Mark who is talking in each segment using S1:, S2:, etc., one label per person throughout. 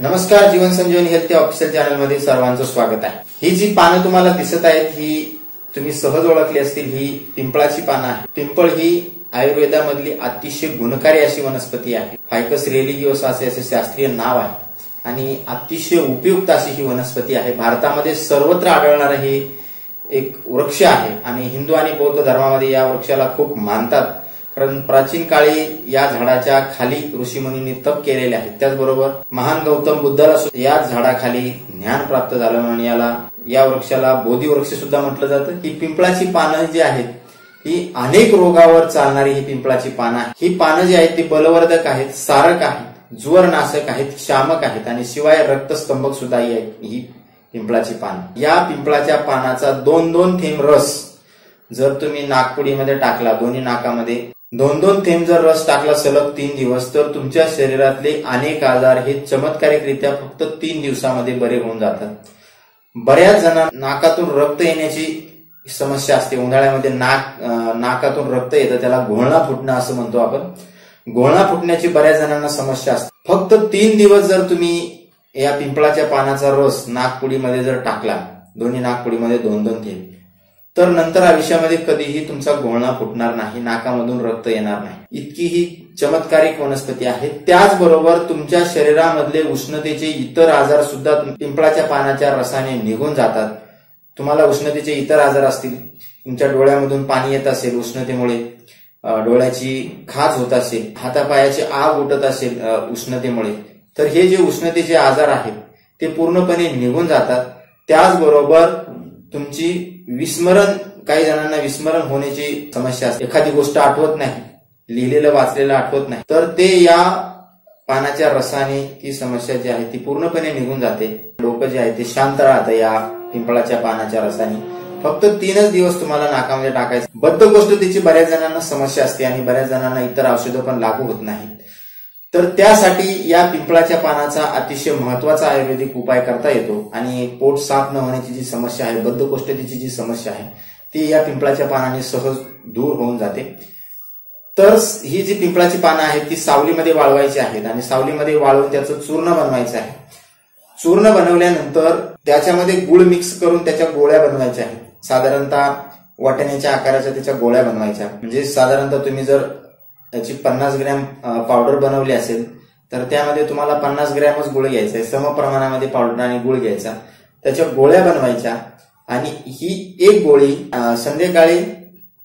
S1: नमस्कार, जीवन संजीवनी health official channel मध्ये सर्वांचं स्वागत आहे। ही जी पानं तुम्हाला दिसत आहेत ही तुम्ही सहज ओळखली असतील, ही पिंपळाची पानं आहे। पिंपळ ही आयुर्वेदामधली अतिशय गुणकारी अशी वनस्पती आहे। फायकस रेलिगिओसा असे शास्त्रीय नाव आहे आणि अतिशय उपयुक्त अशी ही वनस्पती आहे। भारतामध्ये सर्वत्र आढळणारे हे एक वृक्ष आहे आणि हिंदू आणि बौद्ध धर्मामध्ये या वृक्षाला खूप मानतात, कारण प्राचीन काळी या झाडाच्या खाली ऋषीमुनींनी तप केलेले आहे। त्याचबरोबर महान गौतम बुद्धाला या झाडाखाली ज्ञान प्राप्त झालं म्हणून या वृक्षाला बोधी वृक्ष सुद्धा म्हटलं जातं। ही पिंपळाची पानं जी आहेत ही अनेक रोगावर चालणारी ही पिंपळाची पानं आहे। ही पानं जी आहेत ती बलवर्धक आहेत, सारक आहेत, ज्वरनाशक आहेत, शामक आहेत आणि शिवाय रक्तस्तंभक सुद्धा ही पिंपळाची पानं। या पिंपळाच्या पानाचा 2-2 थेंब रस जर तुम्ही नाकपुडीमध्ये टाकला, दोन्ही नाकामध्ये 2-2 थेंब जर रस टाकला सलग 3 दिवस, तर तुमच्या शरीरातले अनेक आजार हे चमत्कारिकरित्या फक्त 3 दिवसामध्ये बरे होऊन जातात। बऱ्याच जणांना नाकातून रक्त येण्याची समस्या असते। उन्हाळ्यामध्ये नाकातून रक्त येतं, त्याला घोळणा फुटणं असं म्हणतो आपण। घोळणा फुटण्याची बऱ्याच जणांना समस्या असते। फक्त 3 दिवस जर तुम्ही या पिंपळाच्या पानाचा रस नाकपुडीमध्ये जर टाकला, दोन्ही नाकपुडीमध्ये 2-2 थेंब, तर नंतर आयुष्यामध्ये कधीही तुमचा घोळणा फुटणार नाही, नाकामधून रक्त येणार नाही। इतकी ही चमत्कारिक वनस्पती आहे। त्याचबरोबर तुमच्या शरीरामधले उष्णतेचे इतर आजार सुद्धा पिंपळाच्या पानाच्या रसाने निघून जातात। तुम्हाला उष्णतेचे इतर आजार असतील, तुमच्या डोळ्यामधून पाणी येत असेल उष्णतेमुळे, डोळ्याची खाज होत असेल, हातापायाची आग उठत असेल उष्णतेमुळे, तर हे जे उष्णतेचे आजार आहेत ते पूर्णपणे निघून जातात। त्याचबरोबर तुमची विस्मरण, काही जणांना विस्मरण होण्याची समस्या असते, एखादी गोष्ट आठवत नाही, लिहिलेलं वाचलेलं आठवत नाही, तर ते या पानाच्या रसाने ती समस्या जी आहे ती पूर्णपणे निघून जाते। डोकं जे आहे ते शांत राहतं या पिंपळाच्या पानाच्या रसाने। फक्त 3च दिवस तुम्हाला नाकामध्ये टाकायचं। बद्धकोष्ठतेची बऱ्याच जणांना समस्या असते आणि बऱ्याच जणांना इतर औषधं पण लागू होत नाहीत, तर त्यासाठी या पिंपळाच्या पानाचा अतिशय महत्वाचा आयुर्वेदिक उपाय करता येतो आणि पोट साफ न होण्याची जी समस्या आहे, बद्धकोष्ठतेची जी समस्या आहे ती या पिंपळाच्या पानाने सहज दूर होऊन जाते। तर ही जी पिंपळाची पानं आहेत ती सावलीमध्ये वाळवायची आहेत आणि सावलीमध्ये वाळवून त्याचं चूर्ण बनवायचं आहे। चूर्ण बनवल्यानंतर त्याच्यामध्ये गुळ मिक्स करून त्याच्या गोळ्या बनवायच्या आहेत। साधारणतः वाटण्याच्या आकाराच्या त्याच्या गोळ्या बनवायच्या, म्हणजे साधारणतः तुम्ही जर त्याची 50 ग्रॅम पावडर बनवली असेल तर त्यामध्ये तुम्हाला 50 ग्रॅमच गुळ घ्यायचा आहे। समप्रमाणामध्ये पावडर आणि गुळ घ्यायचा, त्याच्या गोळ्या बनवायच्या आणि ही एक गोळी संध्याकाळी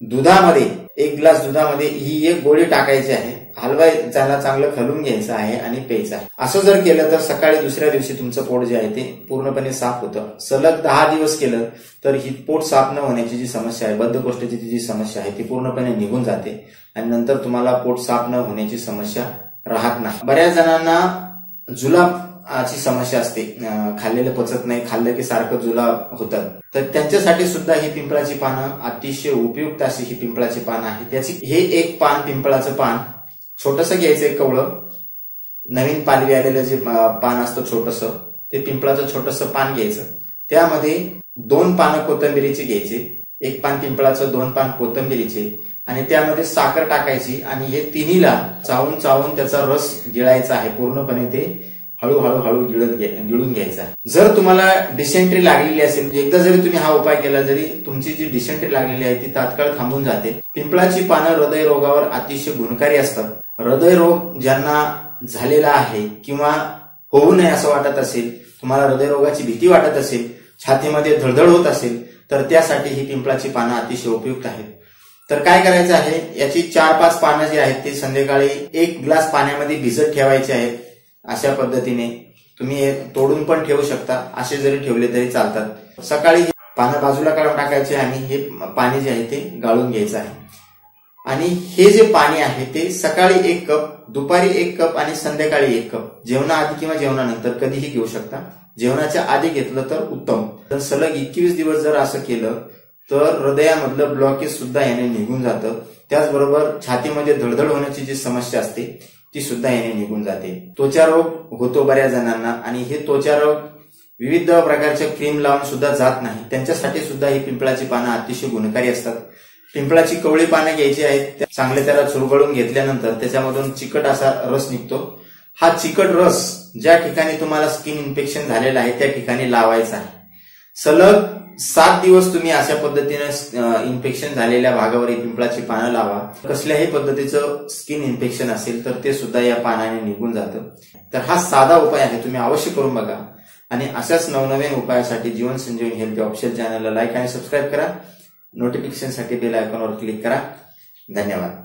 S1: दुधामध्ये, 1 ग्लास दुधामध्ये ही एक गोळी टाकायची आहे, हलवायला चांगलं खलून घ्यायचं आहे आणि प्यायचं आहे। असं जर केलं तर सकाळी दुसऱ्या दिवशी तुमचं पोट जे आहे ते पूर्णपणे साफ होतं। सलग 10 दिवस केलं तर ही पोट साफ न होण्याची जी समस्या आहे, बद्धकोष्ठतेची जी समस्या आहे ती पूर्णपणे निघून जाते आणि नंतर तुम्हाला पोट साफ न होण्याची समस्या राहत नाही। बऱ्याच जणांना जुलाबाची समस्या असते, खाल्लेलं पचत नाही, खाल्लं की सारखं जुलाब होतात, तर त्यांच्यासाठी सुद्धा ही पिंपळाची पानं अतिशय उपयुक्त अशी ही पिंपळाची पानं आहे। त्याची हे एक पान, पिंपळाचं पान छोटंसं घ्यायचं, एक कवळं नवीन पालवी आलेलं जे पान असतं छोटंसं, ते पिंपळाचं छोटंसं पान घ्यायचं। त्यामध्ये 2 पानं कोथिंबिरीची घ्यायची, 1 पान पिंपळाचं, 2 पान कोथिंबिरीचे, आणि त्यामध्ये साखर टाकायची आणि हे तिन्हीला चावून चावून त्याचा रस गिळायचा आहे। पूर्णपणे ते हळूहळू गिळून घ्यायचा आहे। जर तुम्हाला डिसेंट्री लागलेली असेल, एकदा जरी तुम्ही हा उपाय केला, जरी तुमची जी डिसेंट्री लागलेली आहे ती तात्काळ थांबून जाते। पिंपळाची पानं हृदयरोगावर अतिशय गुणकारी असतात। हृदयरोग ज्यांना झालेला आहे किंवा होऊ नये असं वाटत असेल, तुम्हाला हृदयरोगाची भीती वाटत असेल, छातीमध्ये धडधड होत असेल, तर त्यासाठी ही पिंपळाची पानं अतिशय उपयुक्त आहेत। तर काय करायचं आहे, याची 4-5 पानं जी आहेत ती संध्याकाळी 1 ग्लास पाण्यामध्ये भिजत ठेवायची आहेत। अशा पद्धतीने तुम्ही तोडून पण ठेवू शकता, असे जरी ठेवले तरी चालतात। सकाळी पानं बाजूला काढून टाकायचे आणि हे पाणी जे आहे ते गाळून घ्यायचं आहे आणि हे जे पाणी आहे ते सकाळी 1 कप, दुपारी 1 कप आणि संध्याकाळी 1 कप, जेवणाआधी किंवा जेवणानंतर कधीही घेऊ शकता। जेवणाच्या आधी घेतलं तर उत्तम। तर सलग 21 दिवस जर असं केलं तर हृदयामधलं ब्लॉकेज सुद्धा याने निघून जातं। त्याचबरोबर छातीमध्ये धडधड होण्याची जी समस्या असते ती सुद्धा याने निघून जाते। त्वचा रोग होतो बऱ्याच जणांना आणि हे त्वचा रोग विविध प्रकारच्या क्रीम लावून सुद्धा जात नाही, त्यांच्यासाठी सुद्धा ही पिंपळाची पानं अतिशय गुणकारी असतात। पिंपळाची कवळी पानं घ्यायची आहेत, चांगले त्याला चुरगळून घेतल्यानंतर त्याच्यामधून चिकट असा रस निघतो, हा चिकट रस ज्या ठिकाणी तुम्हाला स्किन इन्फेक्शन झालेलं आहे त्या ठिकाणी लावायचा आहे. सलग 7 दिवस तुम्ही अशा पद्धतीने इन्फेक्शन झालेल्या भागावर ही पिंपळाची पानं लावा. कसल्याही पद्धतीचं स्किन इन्फेक्शन असेल तर ते सुद्धा या पानाने निघून जातं. तर हा साधा उपाय आहे, तुम्ही अवश्य करून बघा. आणि अशाच नवनवीन उपायासाठी जीवन संजीवनी हेल्थ ऑफिशियल चॅनलला लाईक आणि सबस्क्राईब करा. नोटिफिकेशनसाठी बेल आयकॉनवर क्लिक करा. धन्यवाद.